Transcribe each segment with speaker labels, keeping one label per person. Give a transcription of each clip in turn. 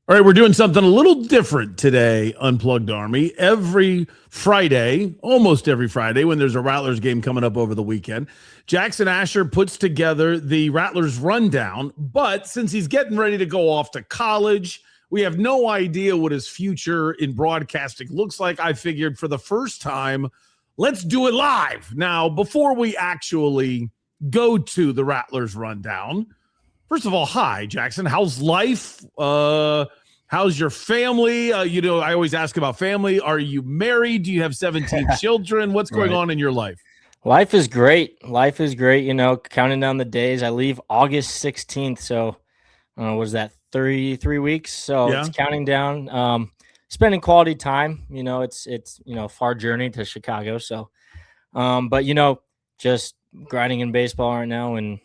Speaker 1: All right, we're doing something a little different today, Unplugged Army. Every Friday, almost every Friday, when there's a Rattlers game coming up over the weekend, Jackson Asher puts together the Rattlers Rundown. But since he's getting ready to go off to college, we have no idea what his future in broadcasting looks like. I figured for the first time, let's do it live. Now, before we actually go to the Rattlers Rundown, first of all, hi, Jackson. How's life? How's your family? I always ask about family. Are you married? Do you have 17 children? What's going on in your life?
Speaker 2: Life is great. Life is great. Counting down the days. I leave August 16th. So, was that 3 weeks? So It's counting down. Spending quality time. It's far journey to Chicago. So, but just grinding in baseball right now and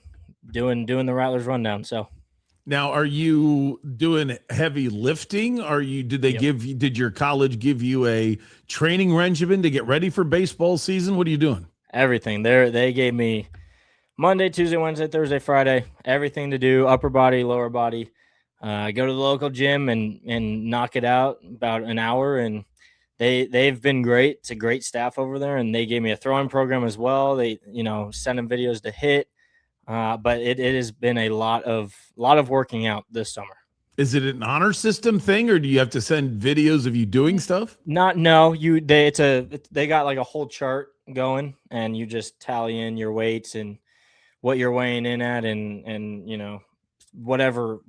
Speaker 2: doing the Rattlers Rundown. So
Speaker 1: now, are you doing heavy lifting? Did your college give you a training regimen to get ready for baseball season? What are you doing?
Speaker 2: Everything. They gave me Monday, Tuesday, Wednesday, Thursday, Friday, everything to do, upper body, lower body. I go to the local gym and knock it out about an hour, and they've been great. It's a great staff over there, and they gave me a throwing program as well. They send them videos to hit. But it has been a lot of working out this summer.
Speaker 1: Is it an honor system thing, or do you have to send videos of you doing stuff?
Speaker 2: No. They got like a whole chart going, and you just tally in your weights and what you're weighing in at, and whatever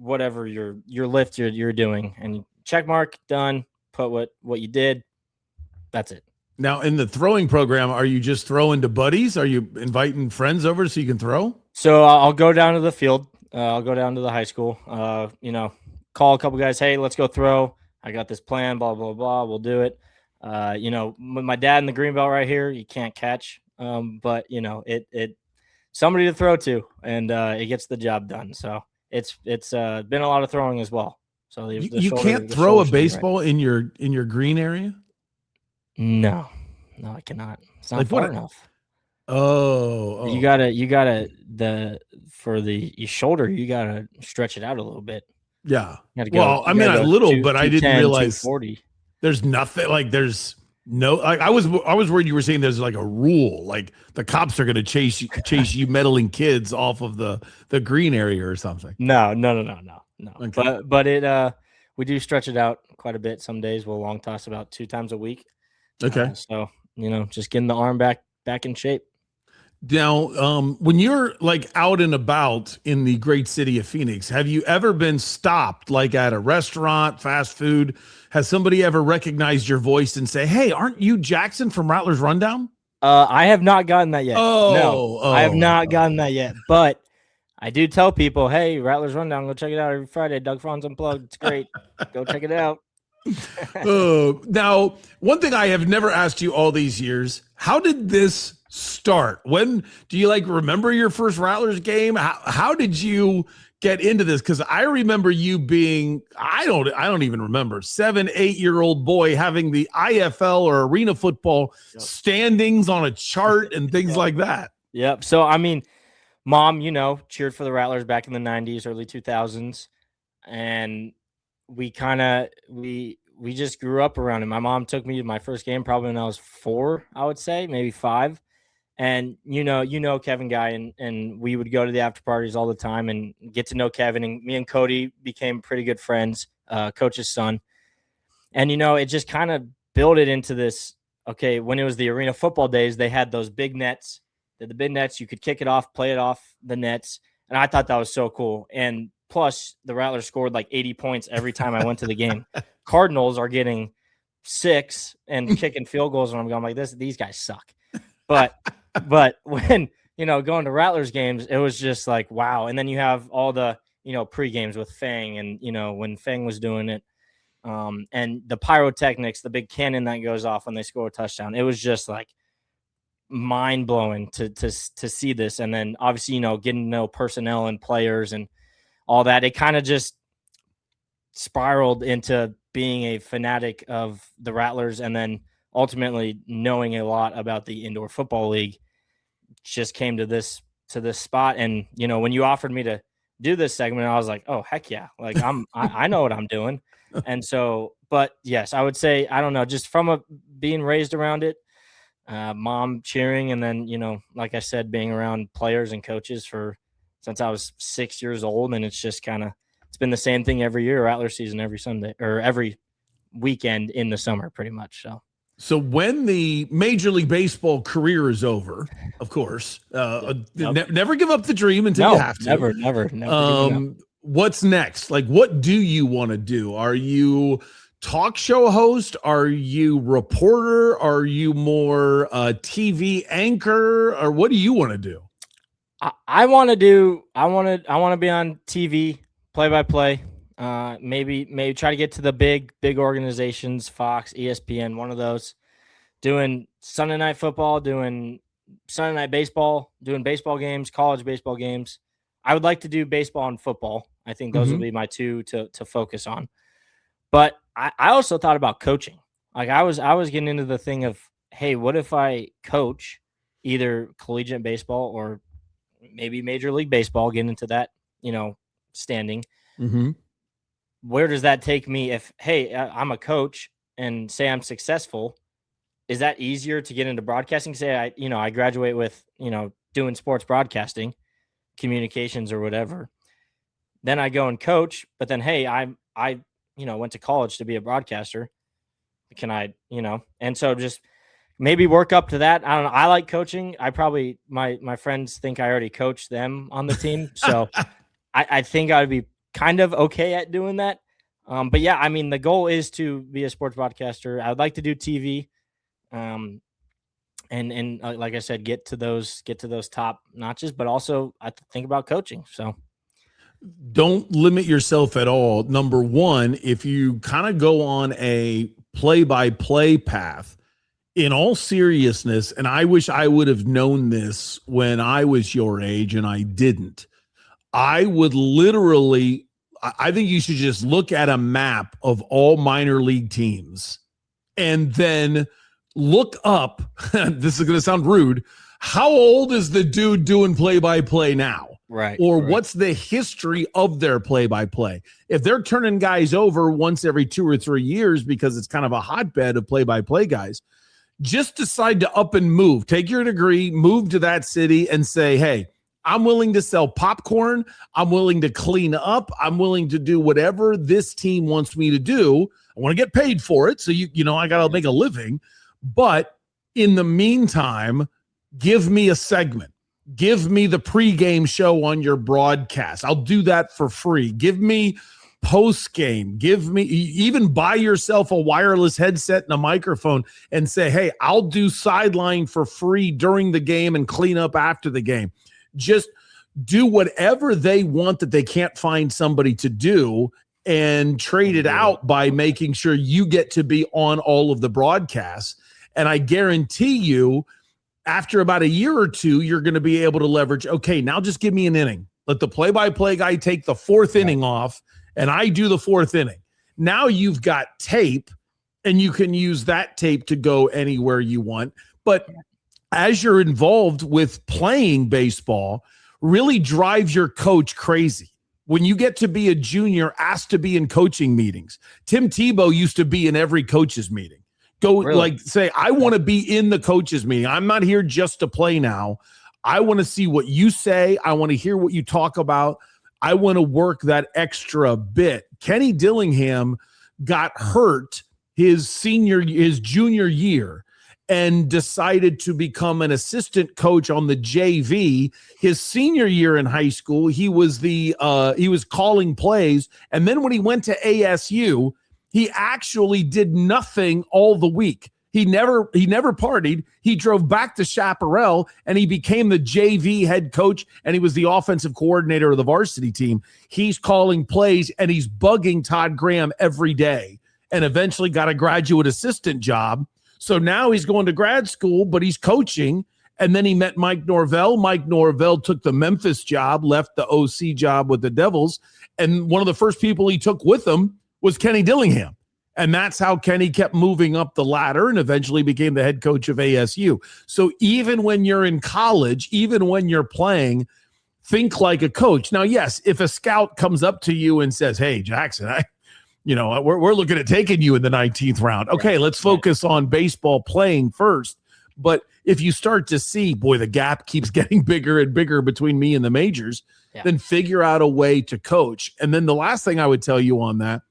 Speaker 2: your lift you're doing, and you check mark, done. Put what you did. That's it.
Speaker 1: Now, in the throwing program, are you just throwing to buddies? Are you inviting friends over so you can throw?
Speaker 2: So I'll go down to the field. I'll go down to the high school. Call a couple guys. Hey, let's go throw. I got this plan. Blah blah blah. We'll do it. With my dad in the green belt right here, you can't catch. But it somebody to throw to, and it gets the job done. So it's been a lot of throwing as well. So
Speaker 1: you can't throw a baseball in your green area.
Speaker 2: No, I cannot. It's not far enough.
Speaker 1: Oh,
Speaker 2: you gotta for the shoulder, you gotta stretch it out a little bit.
Speaker 1: Yeah. Well, I mean, a little, but I didn't realize
Speaker 2: 240.
Speaker 1: There's nothing like there's no. Like, I was worried you were saying there's like a rule, like the cops are going to chase you meddling kids off of the green area or something.
Speaker 2: No.
Speaker 1: Okay.
Speaker 2: But it we do stretch it out quite a bit. Some days we'll long toss about 2 times a week.
Speaker 1: Okay.
Speaker 2: So just getting the arm back in shape.
Speaker 1: Now, when you're like out and about in the great city of Phoenix, have you ever been stopped like at a restaurant, fast food? Has somebody ever recognized your voice and say, "Hey, aren't you Jackson from Rattlers Rundown?"
Speaker 2: I have not gotten that yet. I have not gotten that yet. But I do tell people, "Hey, Rattlers Rundown, go check it out every Friday. Doug Franz Unplugged. It's great. Go check it out."
Speaker 1: Now, one thing I have never asked you all these years, how did this start? When do you remember your first Rattlers game? How did you get into this? Because I remember you being, I don't even remember, 7-8-year-old boy having the IFL or arena football standings on a chart and things like that.
Speaker 2: Yep. So, I mean, Mom, cheered for the Rattlers back in the 90s, early 2000s. And we just grew up around it. My mom took me to my first game probably when I was 4, I would say, maybe 5. And Kevin Guy, and we would go to the after parties all the time and get to know Kevin, and me and Cody became pretty good friends, coach's son. And it just kind of built it into this. Okay, when it was the arena football days, they had those big nets. The big nets, you could kick it off, play it off the nets, and I thought that was so cool. And plus, the Rattlers scored like 80 points every time I went to the game. Cardinals are getting 6 and kicking field goals, and I'm going like these guys suck. But when going to Rattlers games, it was just like wow. And then you have all the pre-games with Fang, and when Fang was doing it, and the pyrotechnics, the big cannon that goes off when they score a touchdown. It was just like mind blowing to see this. And then obviously getting to know personnel and players and all that. It kind of just spiraled into being a fanatic of the Rattlers, and then ultimately knowing a lot about the indoor football league. Just came to this spot. And when you offered me to do this segment, I was like, oh heck yeah, like I know what I'm doing. And so, but yes, I would say, I don't know, just from being raised around it, mom cheering, and then, like I said, being around players and coaches since I was 6 years old. And it's just it's been the same thing every year, Rattler season, every Sunday or every weekend in the summer, pretty much.
Speaker 1: So when the Major League Baseball career is over, of course, never give up the dream until you have to.
Speaker 2: Never.
Speaker 1: What's next? Like, what do you want to do? Are you talk show host? Are you reporter? Are you more TV anchor? Or what do you want to do?
Speaker 2: I want to be on TV, play-by-play. Maybe try to get to the big organizations, Fox, ESPN, one of those, doing Sunday night football, doing Sunday night baseball, doing baseball games, college baseball games. I would like to do baseball and football. I think those would be my two to focus on. But I also thought about coaching. Like I was getting into the thing of, hey, what if I coach either collegiate baseball or maybe Major League Baseball, get into that, standing.
Speaker 1: Mm-hmm.
Speaker 2: Where does that take me if, hey, I'm a coach and say I'm successful? Is that easier to get into broadcasting? Say I graduate with, doing sports broadcasting, communications or whatever. Then I go and coach, but then, hey, I went to college to be a broadcaster. Can I, and so just maybe work up to that. I don't know. I like coaching. I probably, my friends think I already coached them on the team. So I think I would be kind of okay at doing that. But yeah, I mean, the goal is to be a sports broadcaster. I would like to do TV. And like I said, get to those top notches, but also I think about coaching. So
Speaker 1: don't limit yourself at all. Number one, if you kind of go on a play-by-play path, in all seriousness, and I wish I would have known this when I was your age and I didn't, I would literally, I think you should just look at a map of all minor league teams and then look up, this is going to sound rude, how old is the dude doing play-by-play now?
Speaker 2: Right.
Speaker 1: Or what's the history of their play-by-play? If they're turning guys over once every 2 or 3 years because it's kind of a hotbed of play-by-play guys, just decide to up and move. Take your degree, move to that city and say, hey, I'm willing to sell popcorn. I'm willing to clean up. I'm willing to do whatever this team wants me to do. I want to get paid for it. So, I got to make a living. But in the meantime, give me a segment. Give me the pregame show on your broadcast. I'll do that for free. Give me post-game. Give me, even buy yourself a wireless headset and a microphone and say, hey, I'll do sideline for free during the game and clean up after the game. Just do whatever they want that they can't find somebody to do and trade it out by making sure you get to be on all of the broadcasts. And I guarantee you, after about a year or two, you're going to be able to leverage, okay, now just give me an inning. Let the play-by-play guy take the fourth inning off, and I do the fourth inning. Now you've got tape, and you can use that tape to go anywhere you want. But as you're involved with playing baseball, really drive your coach crazy. When you get to be a junior, ask to be in coaching meetings. Tim Tebow used to be in every coach's meeting. Go really? Say, I want to be in the coaches meeting. I'm not here just to play now. I want to see what you say. I want to hear what you talk about. I want to work that extra bit. Kenny Dillingham got hurt his junior year and decided to become an assistant coach on the JV. His senior year in high school, he was calling plays. And then when he went to ASU, he actually did nothing all the week. He never partied. He drove back to Chaparral and he became the JV head coach and he was the offensive coordinator of the varsity team. He's calling plays and he's bugging Todd Graham every day and eventually got a graduate assistant job. So now he's going to grad school, but he's coaching. And then he met Mike Norvell. Mike Norvell took the Memphis job, left the OC job with the Devils. And one of the first people he took with him was Kenny Dillingham. And that's how Kenny kept moving up the ladder and eventually became the head coach of ASU. So even when you're in college, even when you're playing, think like a coach. Now, yes, if a scout comes up to you and says, hey, Jackson, we're looking at taking you in the 19th round. Okay, let's focus on baseball playing first. But if you start to see, boy, the gap keeps getting bigger and bigger between me and the majors, then figure out a way to coach. And then the last thing I would tell you on that,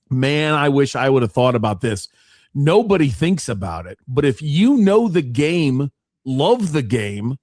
Speaker 1: man, I wish I would have thought about this. Nobody thinks about it. But if you know the game, love the game,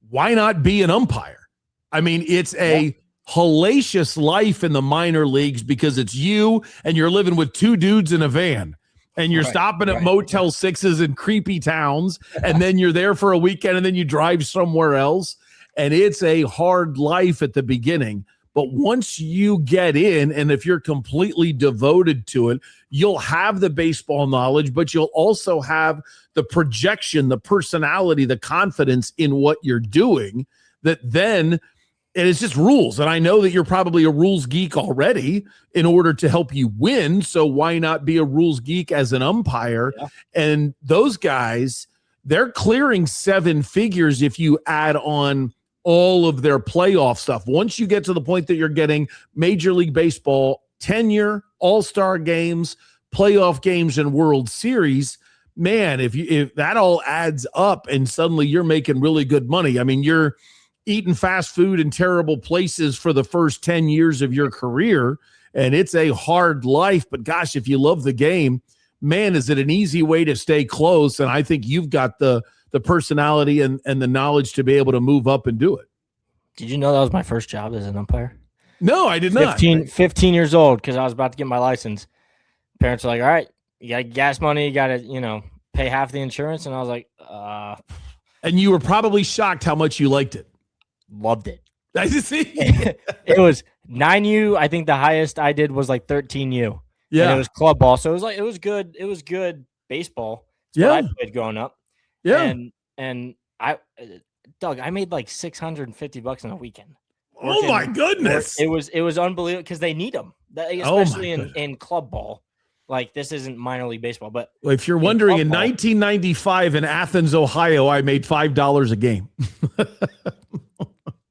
Speaker 1: why not be an umpire? I mean, it's a hellacious life in the minor leagues because it's you and you're living with two dudes in a van and you're stopping at Motel 6s in creepy towns and then you're there for a weekend and then you drive somewhere else. And it's a hard life at the beginning. But once you get in, and if you're completely devoted to it, you'll have the baseball knowledge, but you'll also have the projection, the personality, the confidence in what you're doing that then – and it's just rules. And I know that you're probably a rules geek already in order to help you win. So why not be a rules geek as an umpire? Yeah. And those guys, they're clearing 7 figures if you add on all of their playoff stuff. Once you get to the point that you're getting Major League Baseball tenure, all-star games, playoff games, and World Series, man, if that all adds up and suddenly you're making really good money. I mean, you're eating fast food in terrible places for the first 10 years of your career, and it's a hard life. But gosh, if you love the game, man, is it an easy way to stay close? And I think you've got the personality and the knowledge to be able to move up and do it.
Speaker 2: Did you know that was my first job as an umpire?
Speaker 1: No, I did not.
Speaker 2: 15 years old, because I was about to get my license. Parents were like, all right, you got gas money, you got to, pay half the insurance. And I was like,
Speaker 1: And you were probably shocked how much you liked it.
Speaker 2: Loved it.
Speaker 1: I see.
Speaker 2: It was 9U. I think the highest I did was like 13U. Yeah. And it was club ball. So it was good. It was good baseball. That's what I played growing up.
Speaker 1: Yeah.
Speaker 2: And Doug, I made like $650 in a weekend.
Speaker 1: Oh my goodness.
Speaker 2: It was unbelievable because they need them, especially in club ball. Like, this isn't minor league baseball, but
Speaker 1: if you're wondering, in 1995 in Athens, Ohio, I made $5 a game.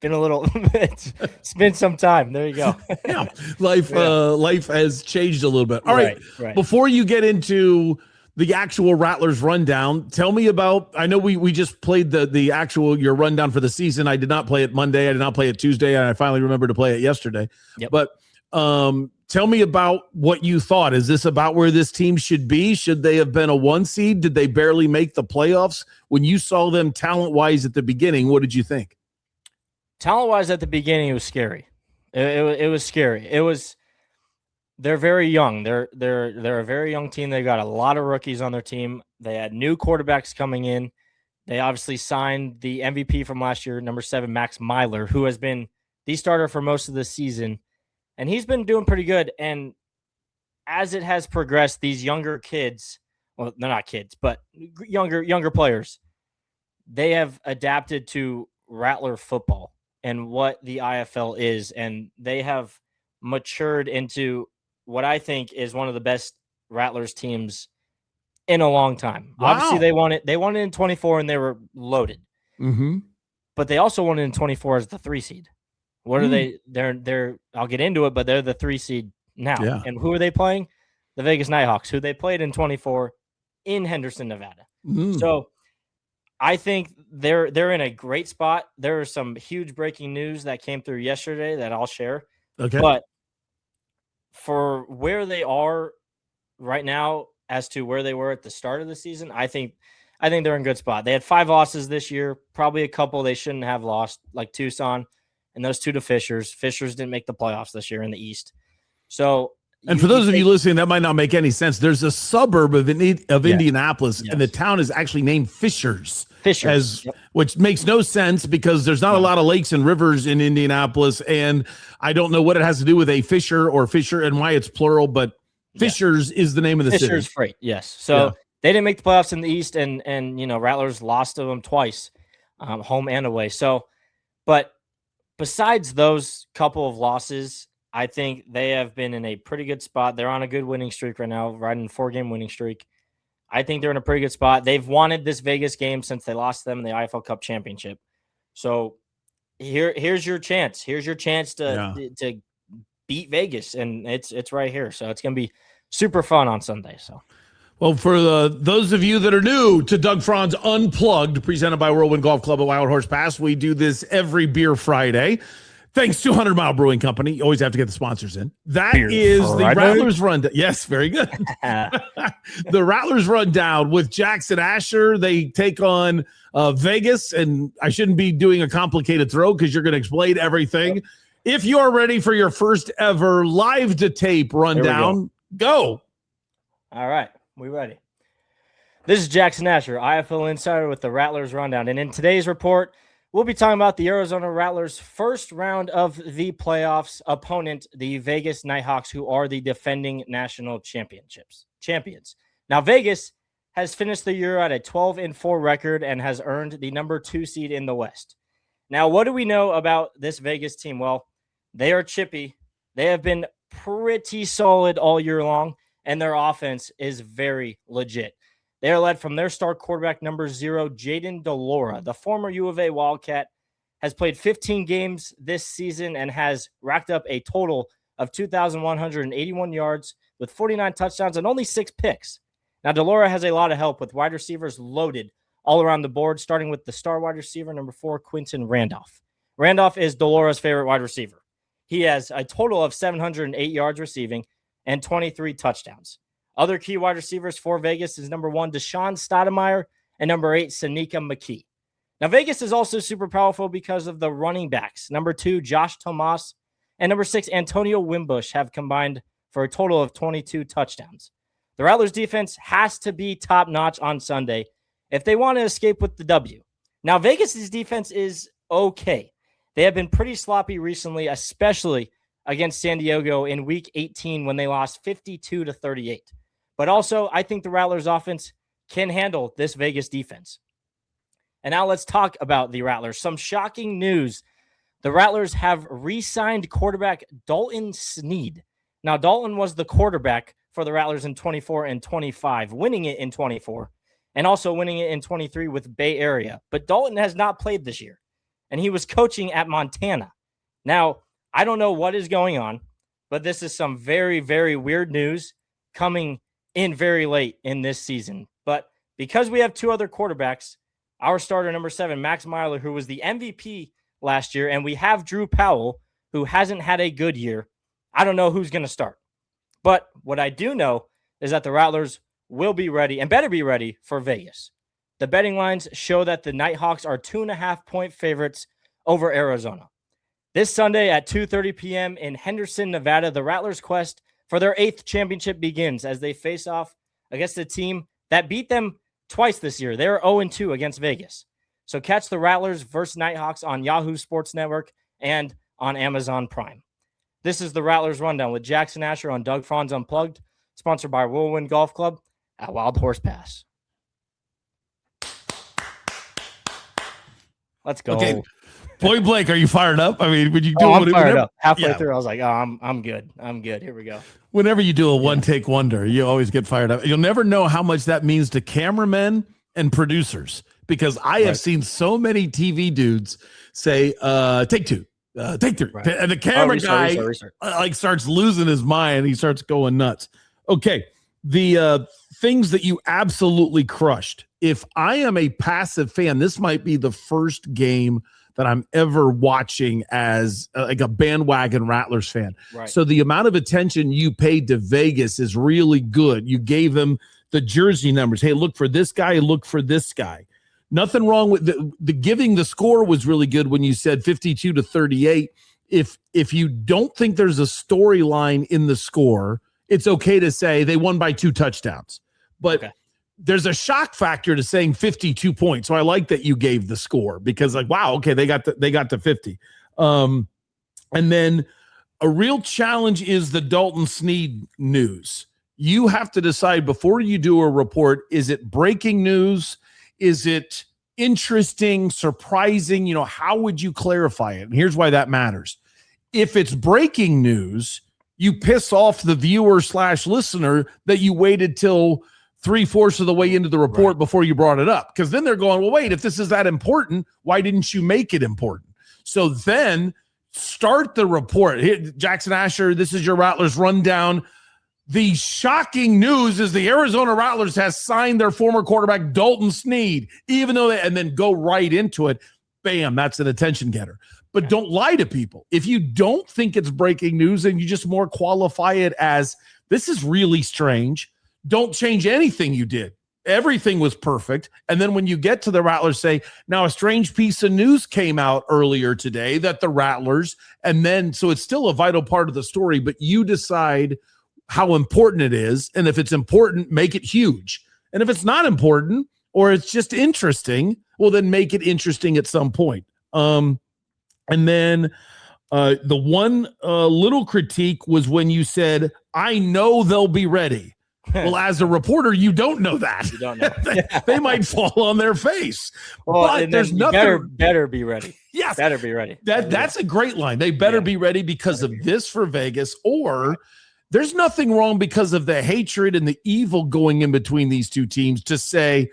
Speaker 2: It's been some time. There you go.
Speaker 1: Yeah. Life has changed a little bit. All right. Before you get into the actual Rattlers rundown, tell me about, I know we just played the actual, your rundown for the season. I did not play it Monday. I did not play it Tuesday. And I finally remembered to play it yesterday. Yep. But tell me about what you thought. Is this about where this team should be? Should they have been a 1 seed? Did they barely make the playoffs? When you saw them talent-wise at the beginning, what did you think?
Speaker 2: Talent-wise at the beginning, it was scary. It was scary. They're very young. They're a very young team. They got a lot of rookies on their team. They had new quarterbacks coming in. They obviously signed the MVP from last year, number 7, Max Myler, who has been the starter for most of the season. And he's been doing pretty good. And as it has progressed, these younger kids, well, they're not kids, but younger players, they have adapted to Rattler football and what the IFL is. And they have matured into what I think is one of the best Rattlers teams in a long time. Wow. Obviously, they won it in 24 and they were loaded. Mm-hmm. But they also won it in 24 as the 3 seed. What are they? They're I'll get into it, but they're the 3 seed now. Yeah. And who are they playing? The Vegas Nighthawks, who they played in 24 in Henderson, Nevada. Mm. So I think they're in a great spot. There are some huge breaking news that came through yesterday that I'll share. Okay. But for where they are right now as to where they were at the start of the season, I think they're in a good spot. They had 5 losses this year, probably a couple they shouldn't have lost, like Tucson. And those 2 to Fishers. Fishers didn't make the playoffs this year in the East. So,
Speaker 1: and for those of you listening, that might not make any sense. There's a suburb of Indianapolis, and the town is actually named Fishers. Which makes no sense because there's not a lot of lakes and rivers in Indianapolis, and I don't know what it has to do with a fisher or fisher and why it's plural, but Fishers is the name of the city.
Speaker 2: Fishers Freight, yes. So they didn't make the playoffs in the East, and Rattlers lost to them twice, home and away. So, but besides those couple of losses, I think they have been in a pretty good spot. They're on a good winning streak right now, riding a 4-game winning streak. I think they're in a pretty good spot. They've wanted this Vegas game since they lost them in the IFL Cup Championship. So here's your chance. Here's your chance to beat Vegas, and it's right here. So it's going to be super fun on Sunday. So.
Speaker 1: Well, for those of you that are new to Doug Franz Unplugged, presented by Whirlwind Golf Club at Wild Horse Pass, we do this every Beer Friday. Thanks to 100 Mile Brewing Company. You always have to get the sponsors in. That Beer is Friday. The Rattlers Rundown. Yes, very good. The Rattlers Rundown with Jackson Asher. They take on Vegas, and I shouldn't be doing a complicated throw because you're going to explain everything. Yep. If you are ready for your first ever live to tape rundown, go.
Speaker 2: All right. We ready? This is Jackson Asher, IFL Insider with the Rattlers Rundown. And in today's report, we'll be talking about the Arizona Rattlers' first round of the playoffs opponent, the Vegas Nighthawks, who are the defending national champions. Now, Vegas has finished the year at a 12-4 record and has earned the number 2 seed in the West. Now, what do we know about this Vegas team? Well, they are chippy. They have been pretty solid all year long, and their offense is very legit. They are led from their star quarterback, number 0, Jaden DeLora. The former U of A Wildcat has played 15 games this season and has racked up a total of 2,181 yards with 49 touchdowns and only 6 picks. Now, DeLora has a lot of help with wide receivers loaded all around the board, starting with the star wide receiver, number 4, Quinton Randolph. Randolph is DeLora's favorite wide receiver. He has a total of 708 yards receiving and 23 touchdowns. Other key wide receivers for Vegas is number 1, Deshaun Stoudemire, and number 8, Sanika McKee. Now, Vegas is also super powerful because of the running backs. Number 2, Josh Tomas, and number 6, Antonio Wimbush have combined for a total of 22 touchdowns. The Rattlers defense has to be top-notch on Sunday if they want to escape with the W. Now, Vegas's defense is okay. They have been pretty sloppy recently, especially against San Diego in Week 18 when they lost 52-38. But also, I think the Rattlers offense can handle this Vegas defense. And now let's talk about the Rattlers. Some shocking news. The Rattlers have re-signed quarterback Dalton Sneed. Now, Dalton was the quarterback for the Rattlers in 24 and 25, winning it in 24, and also winning it in 23 with Bay Area. But Dalton has not played this year, and he was coaching at Montana. Now, I don't know what is going on, but this is some very, very weird news coming in very late in this season. But because we have 2 other quarterbacks, our starter, number 7, Max Myler, who was the MVP last year, and we have Drew Powell, who hasn't had a good year, I don't know who's going to start. But what I do know is that the Rattlers will be ready and better be ready for Vegas. The betting lines show that the Nighthawks are 2.5-point favorites over Arizona. This Sunday at 2:30 p.m. in Henderson, Nevada, the Rattlers' quest for their 8th championship begins as they face off against a team that beat them twice this year. They're 0-2 against Vegas. So catch the Rattlers versus Nighthawks on Yahoo Sports Network and on Amazon Prime. This is the Rattlers Rundown with Jackson Asher on Doug Franz Unplugged, sponsored by Whirlwind Golf Club at Wild Horse Pass. Let's go.
Speaker 1: Okay. Point blank, are you fired up? I mean, when you do
Speaker 2: I'm fired up. Halfway through, I was like, "Oh, I'm good. I'm good. Here we go."
Speaker 1: Whenever you do a one-take wonder, you always get fired up. You'll never know how much that means to cameramen and producers, because I have seen so many TV dudes say, "Take 2, take 3," and the camera guy like starts losing his mind. He starts going nuts. Okay, the things that you absolutely crushed. If I am a passive fan, this might be the first game that I'm ever watching as like a bandwagon Rattlers fan. Right. So the amount of attention you paid to Vegas is really good. You gave them the jersey numbers. Hey, look for this guy, look for this guy. Nothing wrong with the giving the score was really good when you said 52-38. If you don't think there's a storyline in the score, it's okay to say they won by 2 touchdowns. But there's a shock factor to saying 52 points. So I like that you gave the score because like, wow, okay, they got to 50. And then a real challenge is the Dalton Sneed news. You have to decide before you do a report, is it breaking news? Is it interesting, surprising? You know, how would you clarify it? And here's why that matters. If it's breaking news, you piss off the viewer/listener that you waited till 3/4 of the way into the report before you brought it up. Because then they're going, well, wait, if this is that important, why didn't you make it important? So then start the report. Here, Jackson Asher, this is your Rattlers Rundown. The shocking news is the Arizona Rattlers has signed their former quarterback, Dalton Snead, even though and then go right into it. Bam, that's an attention getter. But don't lie to people. If you don't think it's breaking news and you just more qualify it as this is really strange, don't change anything you did. Everything was perfect. And then when you get to the Rattlers, say, now a strange piece of news came out earlier today that the Rattlers, and then so it's still a vital part of the story, but you decide how important it is. And if it's important, make it huge. And if it's not important or it's just interesting, well, then make it interesting at some point. And then the one little critique was when you said, I know they'll be ready. Well, as a reporter, you don't know that.
Speaker 2: You don't know.
Speaker 1: they might fall on their face.
Speaker 2: Well,
Speaker 1: but there's nothing.
Speaker 2: Better be ready.
Speaker 1: Yes.
Speaker 2: Better be ready.
Speaker 1: That's a great line. They better be ready because of this for Vegas, or there's nothing wrong because of the hatred and the evil going in between these two teams to say,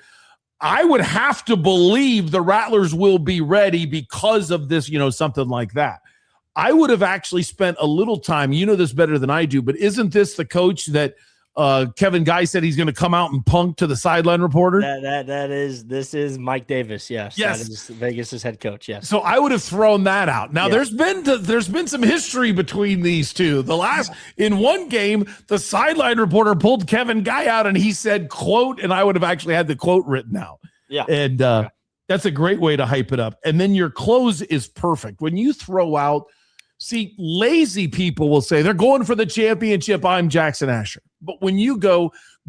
Speaker 1: I would have to believe the Rattlers will be ready because of this, something like that. I would have actually spent a little time, you know this better than I do, but isn't this the coach that Kevin Guy said he's going to come out and punk to the sideline reporter?
Speaker 2: This is Mike Davis. Yes. That is Vegas's head coach. Yes.
Speaker 1: So I would have thrown that out. Now there's been some history between these two. In one game, the sideline reporter pulled Kevin Guy out and he said, quote, and I would have actually had the quote written out.
Speaker 2: Yeah.
Speaker 1: And that's a great way to hype it up. And then your close is perfect. When you throw out, see, lazy people will say they're going for the championship. I'm Jackson Asher. But when you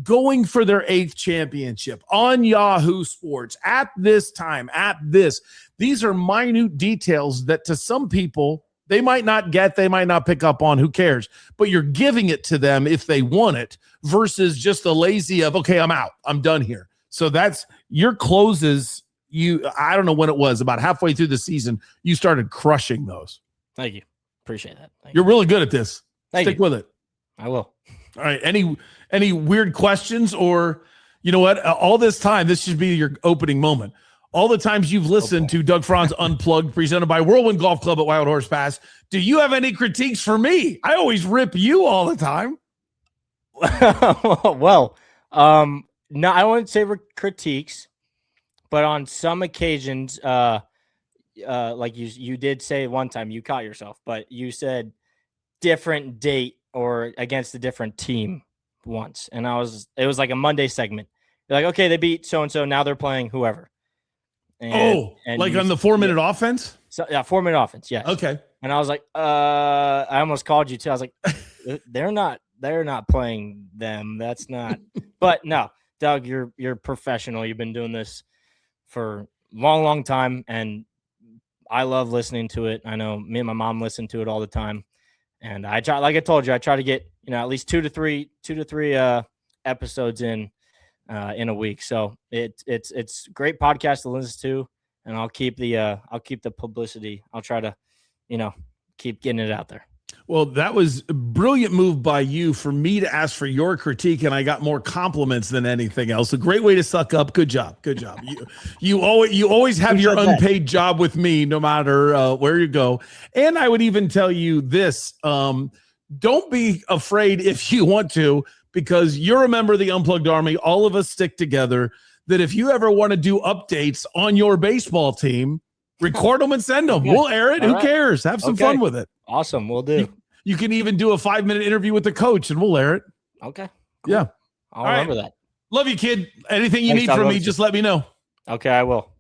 Speaker 1: going for their 8th championship on Yahoo Sports at this time, these are minute details that to some people, they might not get, they might not pick up on, who cares? But you're giving it to them if they want it versus just the lazy of, okay, I'm out, I'm done here. So that's your closes. I don't know when it was, about halfway through the season, you started crushing those.
Speaker 2: Thank you. Appreciate that.
Speaker 1: You're really good at this. Stick
Speaker 2: you.
Speaker 1: with it.
Speaker 2: I will.
Speaker 1: All right. Any weird questions, or you know what? All this time, this should be your opening moment. All the times you've listened to Doug Franz Unplugged, presented by Whirlwind Golf Club at Wild Horse Pass, do you have any critiques for me? I always rip you all the time.
Speaker 2: Well, no, I wouldn't say critiques, but on some occasions, like you did say one time, you caught yourself, but you said different date or against a different team once. And it was like a Monday segment. You're like, okay, they beat so-and-so. Now they're playing whoever. And
Speaker 1: like on the 4-minute offense?
Speaker 2: So, yeah, 4-minute offense. Yes.
Speaker 1: Okay.
Speaker 2: And I was like, I almost called you too. I was like, they're not playing them. That's not, but no, Doug, you're professional. You've been doing this for a long, long time. And I love listening to it. I know me and my mom listen to it all the time. And I try, like I told you, I try to get, at least two to three episodes in a week. So it's great podcast to listen to, and I'll keep the publicity. I'll try to, keep getting it out there.
Speaker 1: Well, that was a brilliant move by you for me to ask for your critique, and I got more compliments than anything else. A great way to suck up. Good job. Good job. You always have your unpaid job with me, no matter where you go. And I would even tell you this, don't be afraid if you want to, because you're a member of the Unplugged Army. All of us stick together, that if you ever want to do updates on your baseball team, record them and send them. We'll air it. Who cares? Have some fun with it.
Speaker 2: Awesome. We'll do.
Speaker 1: You can even do a 5-minute interview with the coach and we'll air it.
Speaker 2: Okay. Cool.
Speaker 1: Yeah.
Speaker 2: I'll remember that.
Speaker 1: Love you, kid. Anything you need from me, just let me know.
Speaker 2: Okay, I will.